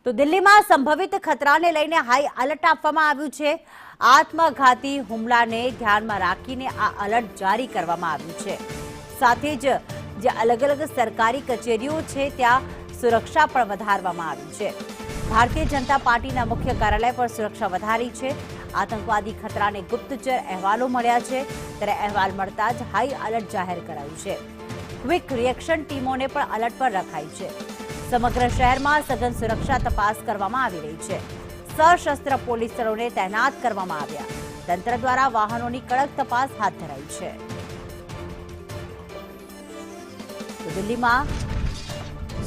તો દિલ્હીમાં સંભવિત ખતરાને લઈને હાઈ એલર્ટ આપવામાં આવ્યું છે। આત્મઘાતી હુમલાને ધ્યાનમાં રાખીને આ એલર્ટ જારી કરવામાં આવ્યું છે। સાથે જ જે અલગ અલગ સરકારી કચેરીઓ છે ત્યાં સુરક્ષા પણ વધારવામાં આવી છે। ભારતીય જનતા પાર્ટીના મુખ્ય કાર્યાલય પર સુરક્ષા વધારી છે। આતંકવાદી ખતરાને ગુપ્તચર અહેવાલો મળ્યા છે, ત્યારે અહેવાલ મળતા જ હાઈ એલર્ટ જાહેર કરાયું છે। ક્વિક રિએક્શન ટીમોને પણ એલર્ટ પર રખાઈ છે। સમગ્ર શહેરમાં સઘન સુરક્ષા તપાસ કરવામાં આવી રહી છે। સશસ્ત્ર પોલીસ દળોને તૈનાત કરવામાં આવ્યા। તંત્ર દ્વારા વાહનોની કડક તપાસ હાથ ધરાઈ છે। દિલ્હીમાં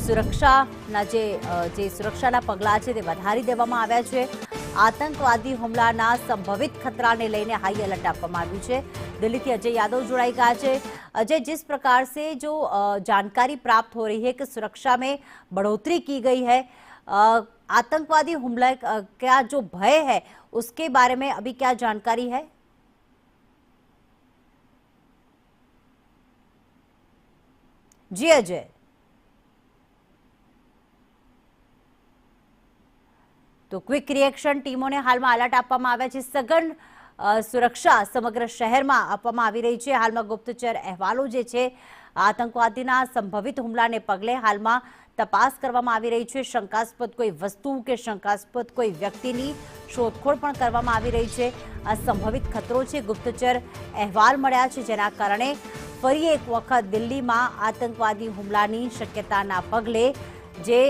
સુરક્ષાના જે સુરક્ષાના પગલાં છે તે વધારી દેવામાં આવ્યા છે। આતંકવાદી હુમલાના સંભવિત खतराने લઈને हाई अलर्ट આપવામાં આવ્યું છે। दिल्ली થી अजय यादव जुड़ाई गया है। अजय, जिस प्रकार से जो जानकारी प्राप्त हो रही है कि सुरक्षा में बढ़ोतरी की गई है, आतंकवादी हमला क्या जो भय है उसके बारे में अभी क्या जानकारी है? जी अजय। तो क्विक रिएक्शन टीमोने हाल में अलर्ट આપવામાં આવ્યા છે। સઘન સુરક્ષા સમગ્ર શહેરમાં આપવામાં આવી રહી છે। હાલમાં ગુપ્તચર અહેવાલો જે છે આતંકવાદીના સંભવિત હુમલાને પગલે હાલમાં તપાસ કરવામાં આવી રહી છે। શંકાસ્પદ કોઈ વસ્તુ કે શંકાસ્પદ કોઈ વ્યક્તિની શોધખોળ પણ કરવામાં આવી રહી છે। આ સંભવિત ખતરો છે, ગુપ્તચર અહેવાલ મળ્યા છે, જેના કારણે ફરી એક વખત દિલ્હીમાં આતંકવાદી હુમલાની શક્યતાના પગલે જે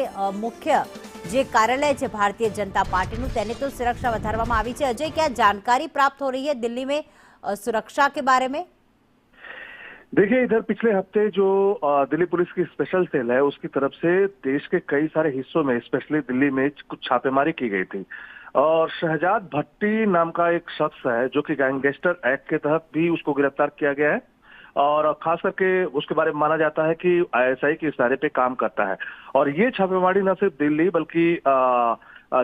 મુખ્ય જે कार्यालय है भारतीय जनता पार्टी तेने तो सुरक्षा વધારવામાં આવી છે। अजय, क्या जानकारी प्राप्त हो रही है दिल्ली में सुरक्षा के बारे में? देखिए, इधर पिछले हफ्ते जो दिल्ली पुलिस की स्पेशल सेल है उसकी तरफ से देश के कई सारे हिस्सों में, स्पेशली दिल्ली में कुछ छापेमारी की गई थी और शहजाद भट्टी नाम का एक शख्स है जो कि गैंगस्टर एक्ट के तहत भी उसको गिरफ्तार किया गया है और खास करके उसके बारे में माना जाता है कि आईएसआई के इशारे पे काम करता है। और ये छापेमारी न सिर्फ दिल्ली बल्कि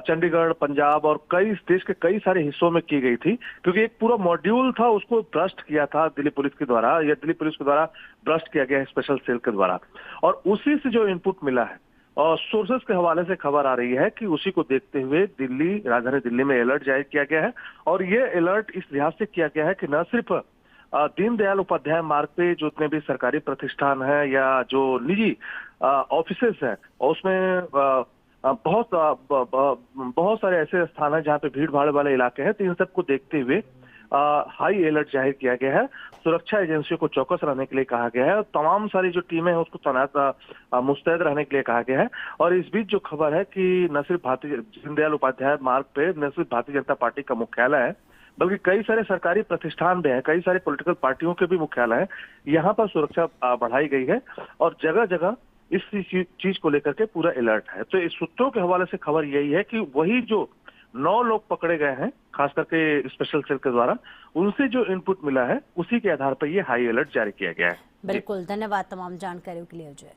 चंडीगढ़, पंजाब और कई देश के कई सारे हिस्सों में की गई थी, क्योंकि एक पूरा मॉड्यूल था उसको भ्रष्ट किया था दिल्ली पुलिस के द्वारा, या दिल्ली पुलिस के द्वारा भ्रष्ट किया गया है स्पेशल सेल के द्वारा। और उसी से जो इनपुट मिला है और सोर्सेस के हवाले से खबर आ रही है कि उसी को देखते हुए दिल्ली, राजधानी दिल्ली में अलर्ट जारी किया गया है। और ये अलर्ट इस लिहाज से किया गया है कि न सिर्फ दीनदयाल उपाध्याय मार्ग पे जो जितने भी सरकारी प्रतिष्ठान है या जो निजी ऑफिसेस है उसमें बहुत सारे ऐसे स्थान है जहाँ पे भीड़ भाड़ वाले इलाके हैं, तो इन सबको देखते हुए हाई अलर्ट जाहिर किया गया है। सुरक्षा एजेंसियों को चौकस रहने के लिए कहा गया है और तमाम सारी जो टीमें हैं उसको तैनात मुस्तैद रहने के लिए कहा गया है। और इस बीच जो खबर है कि न सिर्फ भारतीय दीनदयाल उपाध्याय मार्ग पे न सिर्फ भारतीय जनता पार्टी का मुख्यालय है बल्कि कई सारे सरकारी प्रतिष्ठान भी हैं, कई सारे पॉलिटिकल पार्टियों के भी मुख्यालय हैं, यहाँ पर सुरक्षा बढ़ाई गई है और जगह जगह इस चीज को लेकर के पूरा अलर्ट है। तो इस सूत्रों के हवाले से खबर यही है कि वही जो 9 लोग पकड़े गए हैं खास करके स्पेशल सेल के द्वारा, उनसे जो इनपुट मिला है उसी के आधार पर ये हाई अलर्ट जारी किया गया है। बिल्कुल, धन्यवाद तमाम जानकारियों के लिए अजय।